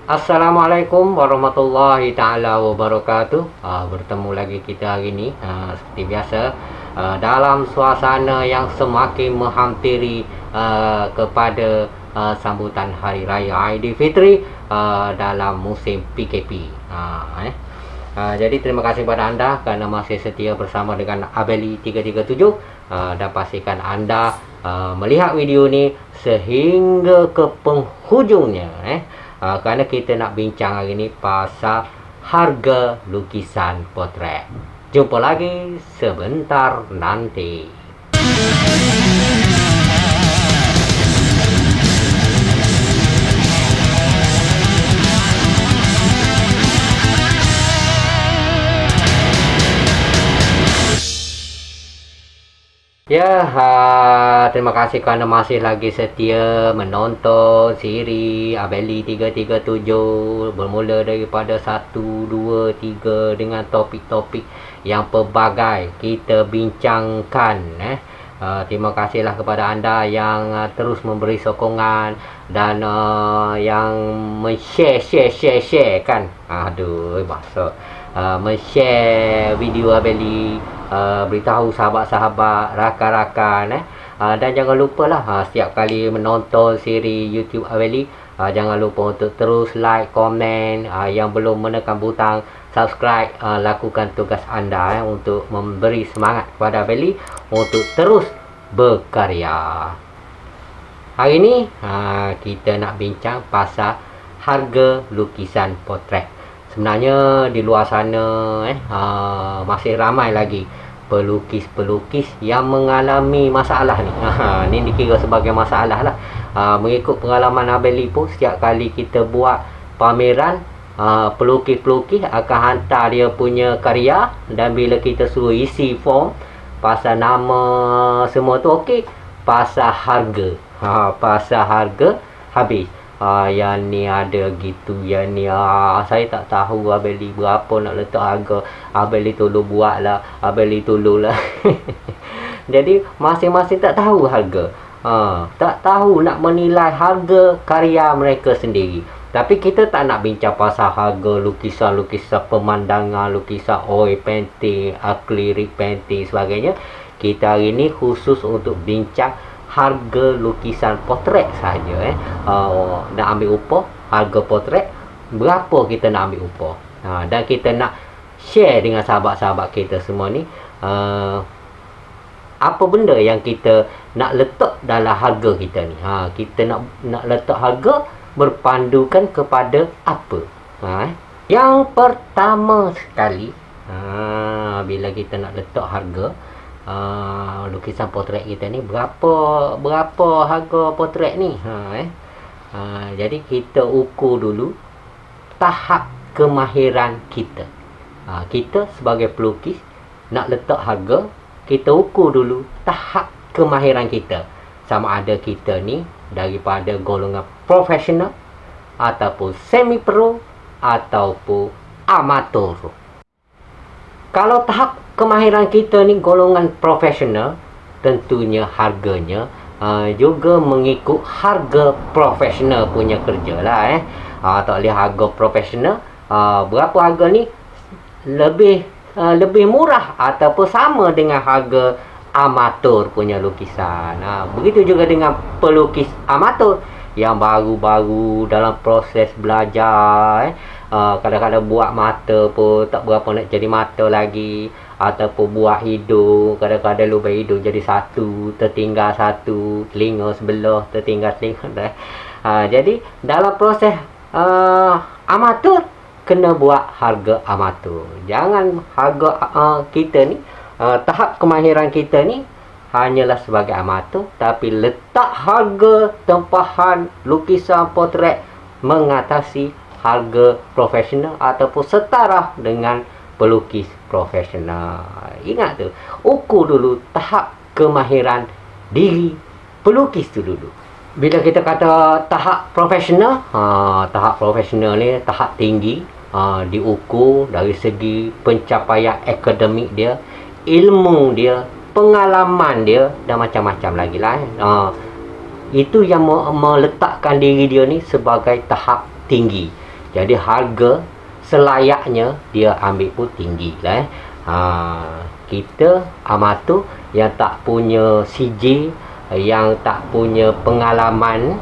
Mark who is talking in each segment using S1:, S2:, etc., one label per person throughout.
S1: Assalamualaikum warahmatullahi taala wabarakatuh. Bertemu lagi kita hari ini seperti biasa dalam suasana yang semakin menghampiri kepada sambutan Hari Raya Aidilfitri dalam musim PKP. Jadi terima kasih kepada anda kerana masih setia bersama dengan Abeli 337 dan pastikan anda melihat video ni sehingga ke penghujungnya kerana kita nak bincang hari ni pasal harga lukisan potret. Jumpa lagi sebentar nanti. Terima kasih kerana masih lagi setia menonton siri Abeli 337 bermula daripada 1, 2, 3 dengan topik-topik yang pelbagai kita bincangkan. Terima kasihlah kepada anda yang terus memberi sokongan dan yang men-share kan. Men-share video Abeli, beritahu sahabat-sahabat, rakan-rakan dan jangan lupalah setiap kali menonton siri YouTube Abeli, jangan lupa untuk terus like, komen, yang belum menekan butang subscribe, lakukan tugas anda untuk memberi semangat kepada Abeli untuk terus berkarya. Hari ini kita nak bincang pasal harga lukisan potret. Sebenarnya di luar sana masih ramai lagi pelukis-pelukis yang mengalami masalah ni. Ni dikira sebagai masalah lah. Mengikut pengalaman Abeli pun, setiap kali kita buat pameran, pelukis-pelukis akan hantar dia punya karya, dan bila kita suruh isi form pasal nama semua tu okey, pasal harga. Pasal harga habis. Yang ni ada gitu, yang ni saya tak tahu Abeli berapa nak letak harga. Abeli tolong buat lah, Abeli tolong lah. Jadi masing-masing tak tahu harga, tak tahu nak menilai harga karya mereka sendiri. Tapi kita tak nak bincang pasal harga lukisan-lukisan pemandangan, lukisan oil painting, acrylic painting sebagainya. Kita hari ni khusus untuk bincang harga lukisan potret saja. Nak ambil upah harga potret berapa, kita nak ambil upah, dan kita nak share dengan sahabat-sahabat kita semua ni apa benda yang kita nak letak dalam harga kita ni. Kita nak letak harga berpandukan kepada apa. Yang pertama sekali, bila kita nak letak harga lukisan potret kita ni, berapa harga potret ni. Jadi kita ukur dulu tahap kemahiran kita. Kita sebagai pelukis nak letak harga, kita ukur dulu tahap kemahiran kita. Sama ada kita ni daripada golongan profesional ataupun semi pro ataupun amatur. Kalau tahap kemahiran kita ni golongan profesional, tentunya harganya juga mengikut harga profesional punya kerja lah. Tak boleh harga profesional berapa harga ni lebih murah ataupun sama dengan harga amatur punya lukisan. Begitu juga dengan pelukis amatur yang baru-baru dalam proses belajar. Kadang-kadang buat mata pun tak berapa nak jadi mata lagi, ataupun buat hidung, kadang-kadang lubang hidung jadi satu, tertinggal satu, telinga sebelah tertinggal telinga. Jadi dalam proses amatur, kena buat harga amatur. Jangan harga kita ni, tahap kemahiran kita ni hanyalah sebagai amatur, tapi letak harga tempahan lukisan potret mengatasi harga profesional ataupun setara dengan pelukis profesional. Ingat tu, ukur dulu tahap kemahiran diri pelukis tu dulu. Bila kita kata tahap profesional, tahap profesional ni tahap tinggi, diukur dari segi pencapaian akademik dia, ilmu dia, pengalaman dia, dan macam-macam lagi lah. Itu yang meletakkan diri dia ni sebagai tahap tinggi. Jadi harga selayaknya dia ambil pun tinggi lah. Kita amatur yang tak punya CJ, yang tak punya pengalaman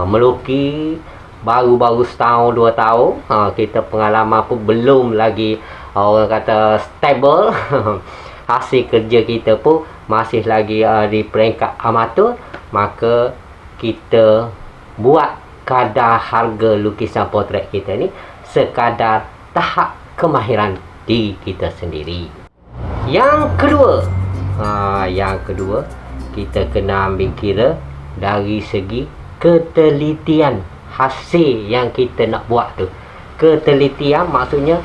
S1: melukis baru-baru setahun 2 tahun, kita pengalaman pun belum lagi orang kata stable. Hasil kerja kita pun masih lagi di peringkat amatur, maka kita buat kadar harga lukisan potret kita ni sekadar tahap kemahiran diri kita sendiri. Yang kedua, kita kena ambil kira dari segi ketelitian hasil yang kita nak buat tu. Ketelitian maksudnya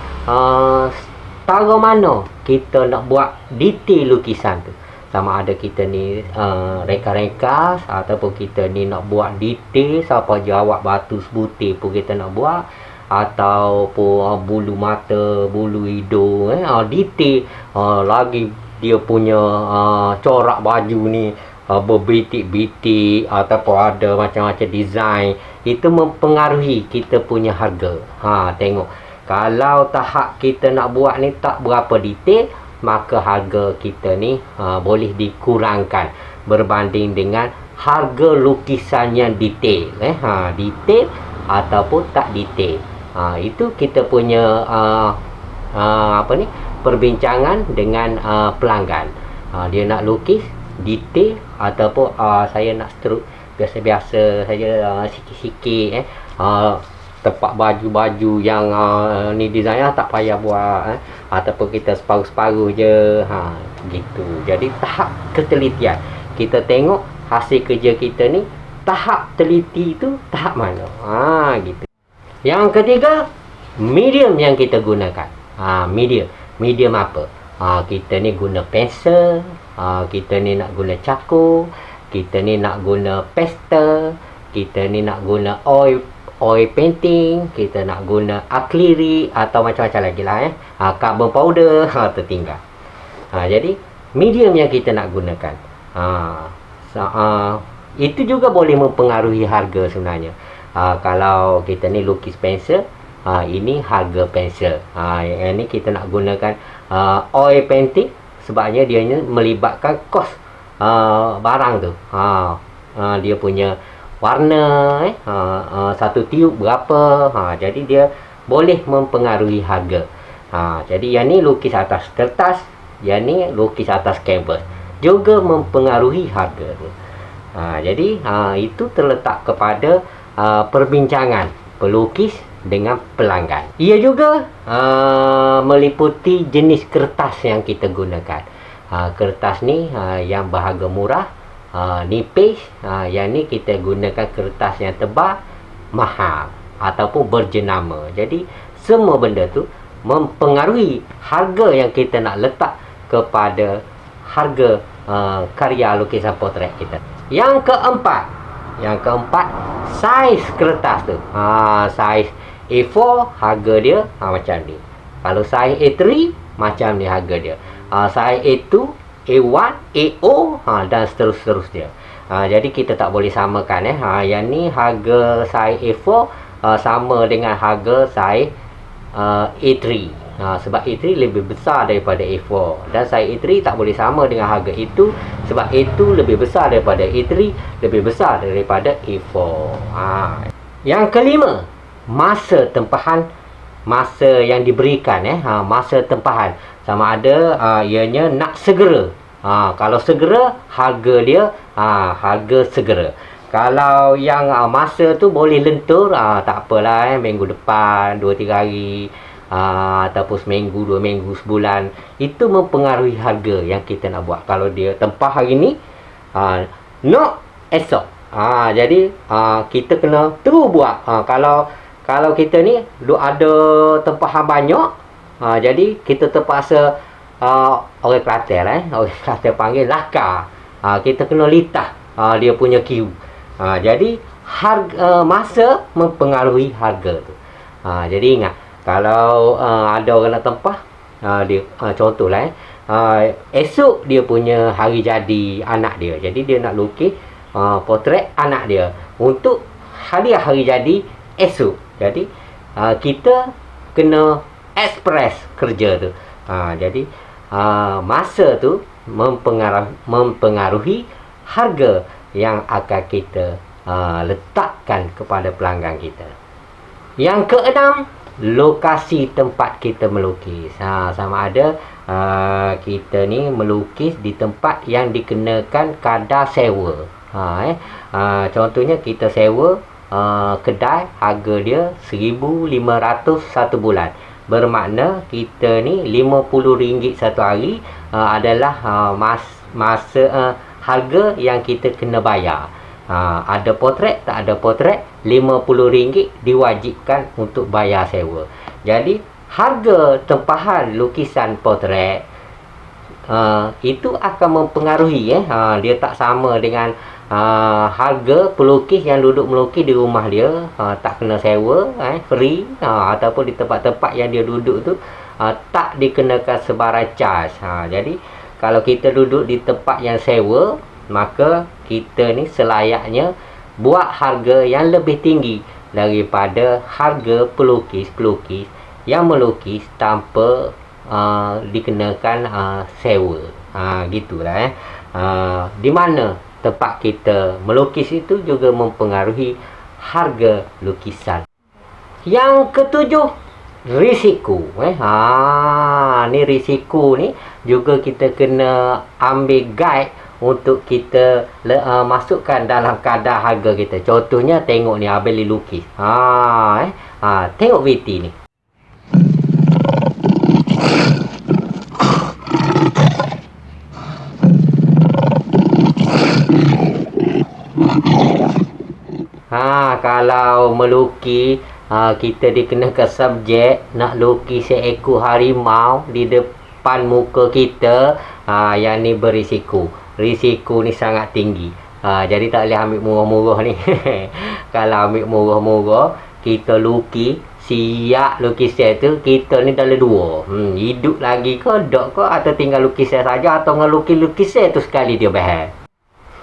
S1: taruh mana kita nak buat detail lukisan tu. Sama ada kita ni reka-reka ataupun kita ni nak buat detail siapa jawab batu sebutir pun kita nak buat, ataupun bulu mata, bulu hidung, detail. Lagi dia punya corak baju ni berbitik-bitik ataupun ada macam-macam design, itu mempengaruhi kita punya harga. Tengok, kalau tahap kita nak buat ni tak berapa detail, maka harga kita ni boleh dikurangkan berbanding dengan harga lukisan yang detail. Detail ataupun tak detail. Itu kita punya perbincangan dengan pelanggan. Dia nak lukis detail ataupun saya nak stroke biasa-biasa saja, sikit-sikit. Tempat baju-baju yang ni design tak payah buat, ataupun kita separuh-separuh je, gitu. Jadi tahap ketelitian, kita tengok hasil kerja kita ni tahap teliti tu tahap mana, gitu. Yang ketiga, medium yang kita gunakan. Medium apa? Kita ni guna pensel, kita ni nak guna cakur, kita ni nak guna pastel, kita ni nak guna oil painting, kita nak guna akrilik atau macam-macam lagi lah. Carbon powder tertinggal. Jadi medium yang kita nak gunakan, itu juga boleh mempengaruhi harga sebenarnya. Kalau kita ni lukis pensel, ini harga pensel. Yang ni kita nak gunakan oil painting, sebabnya dia melibatkan kos barang tu. Dia punya warna, satu tiub berapa, jadi dia boleh mempengaruhi harga. Jadi yang ni lukis atas kertas, yang ni lukis atas kanvas, juga mempengaruhi harga tu. Jadi itu terletak kepada perbincangan pelukis dengan pelanggan. Ia juga meliputi jenis kertas yang kita gunakan. Kertas ni yang berharga murah, nipis, yang ni kita gunakan kertas yang tebal, mahal ataupun berjenama. Jadi semua benda tu mempengaruhi harga yang kita nak letak kepada harga karya lukisan potret kita. Yang keempat, saiz kertas tu. Saiz A4 harga dia macam ni. Kalau saiz A3 macam ni harga dia. Saiz A2, A1, AO, dan seterusnya. Jadi kita tak boleh samakan. Yang ni harga saiz A4 sama dengan harga saiz A3. Sebab A3 lebih besar daripada A4, dan saiz A3 tak boleh sama dengan harga A2, sebab A2 lebih besar daripada A3, lebih besar daripada A4. Yang kelima, masa tempahan, masa yang diberikan. Masa tempahan sama ada ianya nak segera. Kalau segera, harga dia harga segera. Kalau yang masa tu boleh lentur, tak apalah, minggu depan, 2-3 hari, ataupun seminggu, 2 minggu, sebulan, itu mempengaruhi harga yang kita nak buat. Kalau dia tempah hari ni, nak esok, jadi kita kena terus buat. Kalau kita ni ada tempahan banyak, jadi kita terpaksa, orang Kelantan orang Kelantan panggil lakar, kita kena litah dia punya queue. Jadi harga, masa mempengaruhi harga tu. Jadi ingat, kalau ada orang nak tempah, dia contohlah, esok dia punya hari jadi anak dia, jadi dia nak lukis potret anak dia untuk hadiah hari jadi esok. Jadi kita kena express kerja tu. Jadi masa tu mempengaruhi harga yang akan kita letakkan kepada pelanggan kita. Yang keenam, lokasi tempat kita melukis. Sama ada kita ni melukis di tempat yang dikenakan kadar sewa. Contohnya kita sewa kedai, harga dia RM1,500 satu bulan. Bermakna kita ni RM50 satu hari adalah masa harga yang kita kena bayar. Ada potret, tak ada potret, RM50 diwajibkan untuk bayar sewa. Jadi harga tempahan lukisan potret itu akan mempengaruhi. Dia tak sama dengan harga pelukis yang duduk melukis di rumah dia, tak kena sewa, free, ataupun di tempat-tempat yang dia duduk tu tak dikenakan sebarang charge. Jadi kalau kita duduk di tempat yang sewa, maka kita ni selayaknya buat harga yang lebih tinggi daripada harga pelukis-pelukis yang melukis tanpa dikenakan sewa. Gitulah. Di mana tempat kita melukis itu juga mempengaruhi harga lukisan. Yang ketujuh, risiko. Ni risiko ni juga kita kena ambil guide untuk kita masukkan dalam kadar harga kita. Contohnya tengok ni, Abeli lukis. Tengok VT ni. Kalau melukis, kita dikenakan subjek nak lukis seekor harimau di depan muka kita, yang ni berisiko. Risiko ni sangat tinggi. Jadi tak boleh ambil murah-murah ni. Kalau ambil murah-murah, kita lukis, siap lukisan tu, kita ni dalam dua. Hidup lagi ke, dok ke, atau tinggal lukisan saja, atau ngelukis lukisan tu sekali dia bahas.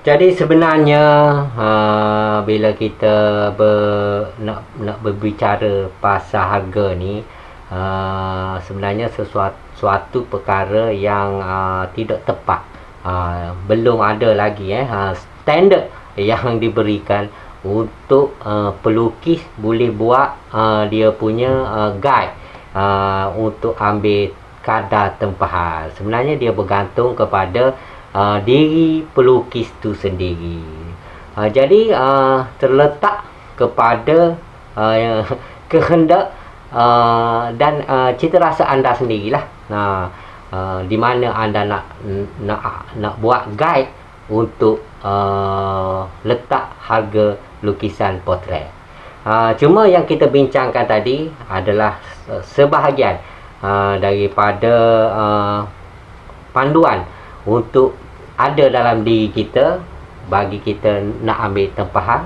S1: Jadi sebenarnya bila kita nak berbicara pasal harga ni, sebenarnya suatu perkara yang tidak tepat. Belum ada lagi standard yang diberikan untuk pelukis boleh buat dia punya guide untuk ambil kadar tempahan. Sebenarnya dia bergantung kepada diri pelukis tu sendiri. Jadi terletak kepada kehendak dan cita rasa anda sendirilah. Di mana anda nak buat guide untuk letak harga lukisan potret. Cuma yang kita bincangkan tadi adalah sebahagian daripada panduan untuk ada dalam diri kita bagi kita nak ambil tempahan,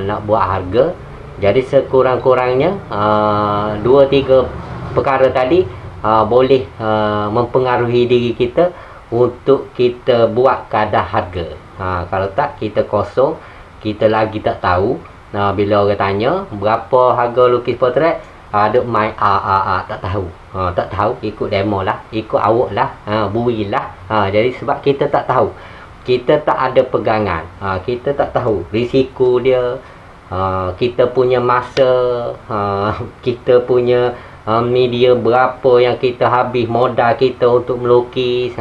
S1: nak buat harga. Jadi sekurang-kurangnya 2-3 perkara tadi boleh mempengaruhi diri kita untuk kita buat kadar harga. Kalau tak, kita kosong, kita lagi tak tahu. Bila orang tanya berapa harga lukis potret, ada main tak tahu. Tak tahu, ikut demo lah, ikut awak lah, bui lah. Jadi sebab kita tak tahu, kita tak ada pegangan, kita tak tahu risiko dia, kita punya masa, kita punya media berapa yang kita habis modal kita untuk melukis.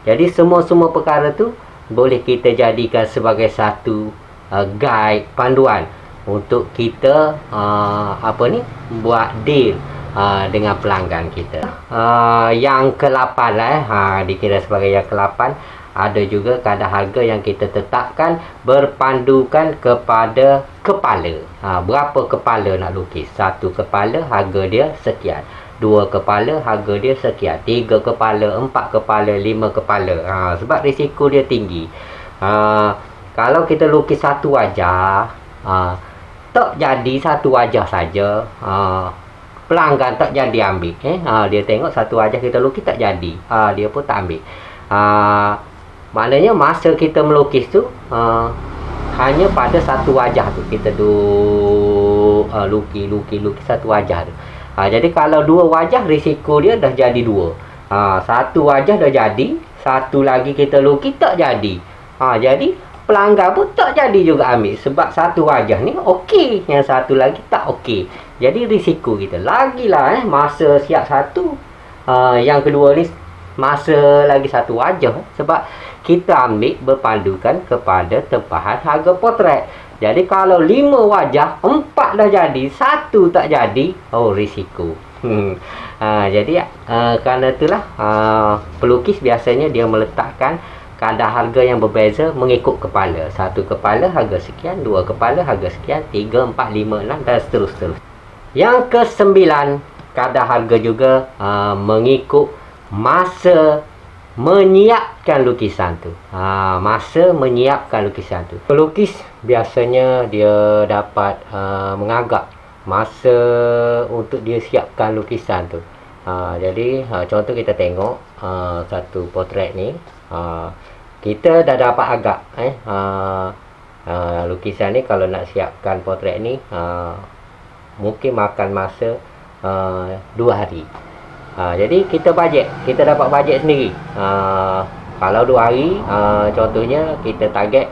S1: Jadi semua perkara tu boleh kita jadikan sebagai satu guide, panduan untuk kita buat deal dengan pelanggan kita. Yang ke-8 dikira sebagai yang ke-8, ada juga kadar harga yang kita tetapkan berpandukan kepada kepala. Berapa kepala nak lukis? 1 kepala harga dia sekian, 2 kepala harga dia sekian, 3 kepala, 4 kepala, 5 kepala. Sebab risiko dia tinggi. Kalau kita lukis satu wajah, tak jadi satu wajah saja, pelanggan tak jadi ambil. Dia tengok satu wajah kita lukis tak jadi, dia pun tak ambil. Maknanya masa kita melukis tu hanya pada satu wajah tu, kita duduk untuk lukis satu wajah tu. Jadi kalau dua wajah, risiko dia dah jadi dua. Satu wajah dah jadi, satu lagi kita lukis tak jadi. Jadi pelanggan pun tak jadi juga ambil, sebab satu wajah ni okey, yang satu lagi tak okey. Jadi risiko kita lagilah masa siap satu, yang kedua ni masa lagi satu wajah, sebab kita ambil berpandukan kepada tempahan harga potret. Jadi kalau 5 wajah, 4 dah jadi, 1 tak jadi, risiko. Jadi kerana itulah pelukis biasanya dia meletakkan kadar harga yang berbeza mengikut kepala. Satu kepala harga sekian, dua kepala harga sekian, 3, 4, 5, 6 dan seterusnya. Yang ke-9, kadar harga juga mengikut masa menyiapkan lukisan tu. Masa menyiapkan lukisan tu. Pelukis biasanya dia dapat mengagak masa untuk dia siapkan lukisan tu. Jadi contoh kita tengok satu potret ni, kita dah dapat agak lukisan ni kalau nak siapkan potret ni mungkin makan masa 2 hari. Jadi kita dapat bajet sendiri. Kalau 2 hari, contohnya kita target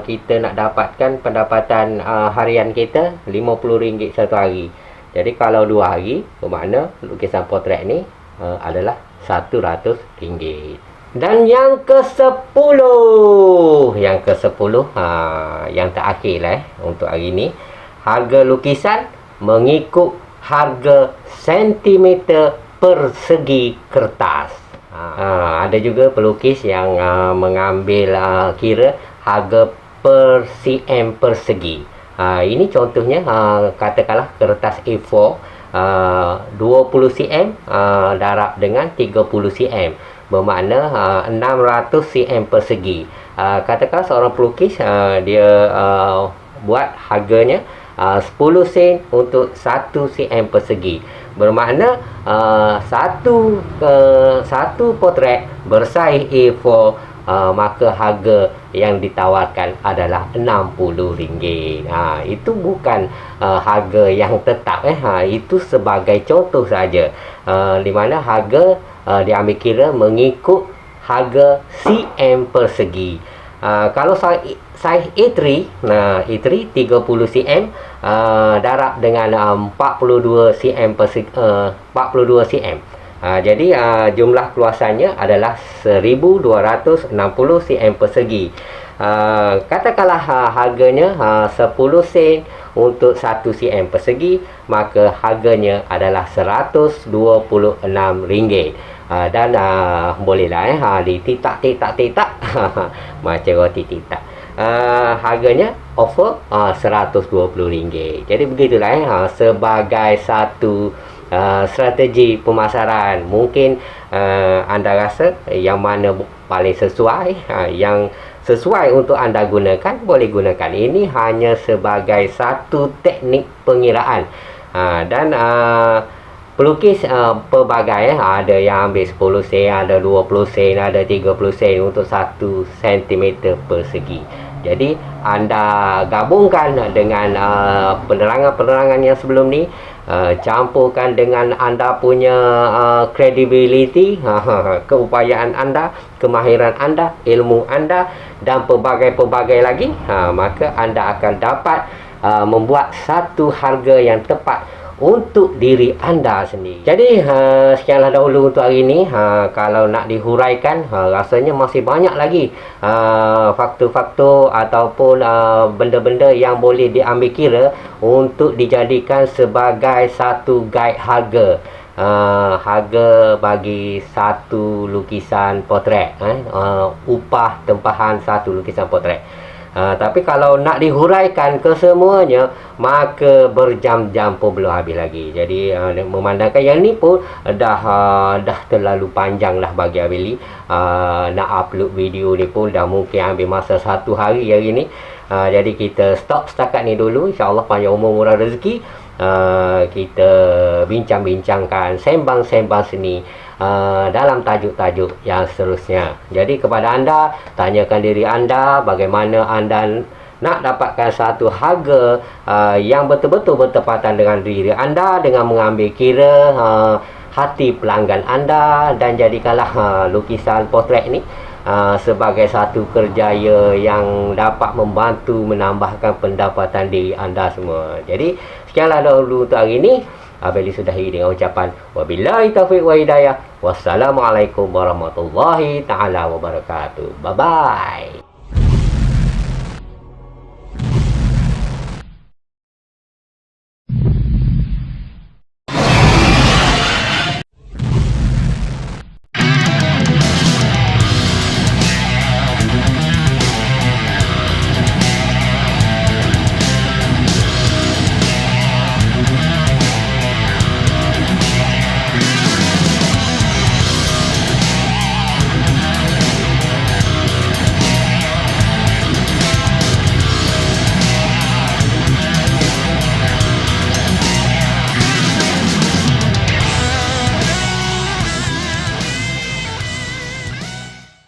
S1: kita nak dapatkan pendapatan harian kita RM50 satu hari. Jadi kalau 2 hari, bermakna lukisan potret ni adalah RM100. Dan yang ke-10, yang terakhir lah untuk hari ni, harga lukisan mengikut harga sentimeter persegi kertas. Ada juga pelukis yang mengambil kira harga per cm persegi. Ini contohnya, katakanlah kertas A4 20 cm darab dengan 30 cm, bermakna 600 cm persegi. Katakanlah seorang pelukis dia buat harganya 10 sen untuk 1 cm persegi, bermakna satu potret bersaiz A4, maka harga yang ditawarkan adalah RM60. Itu bukan harga yang tetap, itu sebagai contoh saja, di mana harga diambil kira mengikut harga cm persegi. Kalau saiz A3, A3 30 cm darab dengan 42 cm persegi, 42 cm. Jadi jumlah keluasannya adalah 1260 cm persegi. Katakanlah harganya 10 sen untuk 1 cm persegi, maka harganya adalah RM126. Dan bolehlah dititak macam roti titak. Harganya offer RM120. Jadi begitulah sebagai satu strategi pemasaran. Mungkin anda rasa yang mana paling sesuai, yang sesuai untuk anda gunakan, boleh gunakan. Ini hanya sebagai satu teknik pengiraan. Dan pelukis pelbagai, ada yang ambil 10 sen, ada 20 sen, ada 30 sen untuk 1 cm persegi. Jadi anda gabungkan dengan penerangan-penerangan yang sebelum ni, campurkan dengan anda punya credibility, keupayaan anda, kemahiran anda, ilmu anda dan pelbagai-pelbagai lagi, maka anda akan dapat membuat satu harga yang tepat untuk diri anda sendiri. Jadi sekianlah dahulu untuk hari ini. Kalau nak dihuraikan, rasanya masih banyak lagi faktor-faktor ataupun benda-benda yang boleh diambil kira untuk dijadikan sebagai satu guide harga. Harga bagi satu lukisan potret, upah tempahan satu lukisan potret. Tapi kalau nak dihuraikan kesemuanya, maka berjam-jam pun belum habis lagi. Jadi memandangkan yang ni pun dah terlalu panjang lah bagi Abeli. Nak upload video ni pun dah mungkin ambil masa 1 hari ni. Jadi kita stop setakat ni dulu. InsyaAllah panjang umur murah rezeki. Kita bincang-bincangkan sembang-sembang seni dalam tajuk-tajuk yang seterusnya. Jadi kepada anda, tanyakan diri anda bagaimana anda nak dapatkan satu harga yang betul-betul bertepatan dengan diri anda, dengan mengambil kira hati pelanggan anda, dan jadikanlah lukisan potret ni sebagai satu kerjaya yang dapat membantu menambahkan pendapatan diri anda semua. Jadi sekianlah dahulu untuk hari ini. Abeli sudahi dengan ucapan wabillahi taufiq wa hidayah. Wassalamualaikum warahmatullahi taala wabarakatuh. Bye bye.